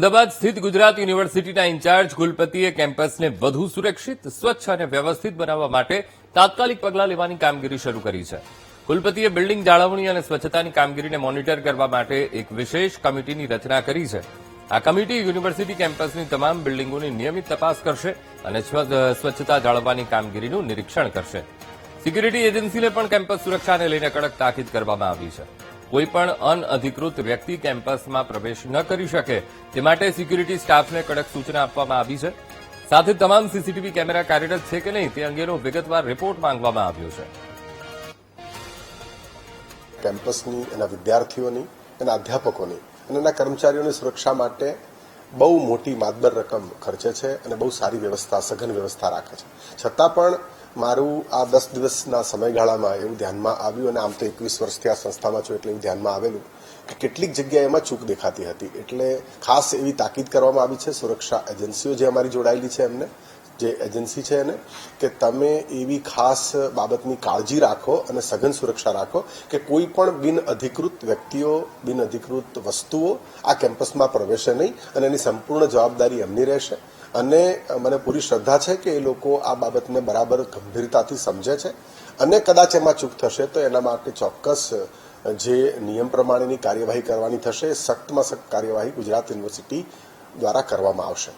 અમદાવાદ સ્થિત ગુજરાત યુનિવર્સિટીના ઇન્ચાર્જ કુલપતિએ કેમ્પસને વધુ સુરક્ષિત, સ્વચ્છ અને વ્યવસ્થિત બનાવવા માટે તાત્કાલિક પગલાં લેવાની કામગીરી શરૂ કરી છે. કુલપતિએ બિલ્ડિંગ જાળવણી અને સ્વચ્છતાની કામગીરીને મોનિટર કરવા માટે એક વિશેષ કમિટીની રચના કરી છે. આ કમિટી યુનિવર્સિટી કેમ્પસની તમામ બિલ્ડિંગોની નિયમિત તપાસ કરશે અને સ્વચ્છતા જાળવવાની કામગીરીનું નિરીક્ષણ કરશે. સિક્યુરિટી એજન્સીને પણ કેમ્પસ સુરક્ષાને લઈને કડક તાકીદ કરવામાં આવી છે. કોઈપણ અનઅધિકૃત વ્યક્તિ કેમ્પસમાં પ્રવેશ ન કરી શકે તે માટે સિક્યુરિટી સ્ટાફને કડક સૂચના આપવામાં આવી છે. સાથે તમામ સીસીટીવી કેમેરા કાર્યરત છે કે નહીં તે અંગેનો વિગતવાર રિપોર્ટ માંગવામાં આવ્યો છે. કેમ્પસની એના વિદ્યાર્થીઓની એના અધ્યાપકોની અને એના કર્મચારીઓની સુરક્ષા માટે બહુ મોટી માતબર રકમ ખર્ચે છે અને બહુ સારી વ્યવસ્થા, સઘન વ્યવસ્થા રાખે છે. છતાં પણ મારું આ 10 દિવસના સમયગાળામાં એવું ધ્યાનમાં આવ્યું, અને આમ તો 21 વર્ષથી આ સંસ્થામાં છું એટલે એવું ધ્યાનમાં આવેલું કે કેટલીક જગ્યાએ એમાં ચૂક દેખાતી હતી. એટલે ખાસ એવી તાકીદ કરવામાં આવી છે સુરક્ષા એજન્સીઓ જે અમારી જોડાયેલી છે એમને, જે એજન્સી છે એને, કે તમે એવી ખાસ બાબતની કાળજી રાખો અને સઘન સુરક્ષા રાખો કે કોઈ પણ બિનઅધિકૃત વ્યક્તિઓ, બિનઅધિકૃત વસ્તુઓ આ કેમ્પસમાં પ્રવેશે નહીં, અને એની સંપૂર્ણ જવાબદારી એમની રહેશે. અને મને પૂરી શ્રદ્ધા છે કે એ લોકો આ બાબતને બરાબર ગંભીરતાથી સમજે છે, અને કદાચ એમાં ચૂક થશે તો એના માટે ચોક્કસ જે નિયમ પ્રમાણેની કાર્યવાહી કરવાની થશે, સખ્તમાં સખ્ત કાર્યવાહી ગુજરાત યુનિવર્સિટી દ્વારા કરવામાં આવશે.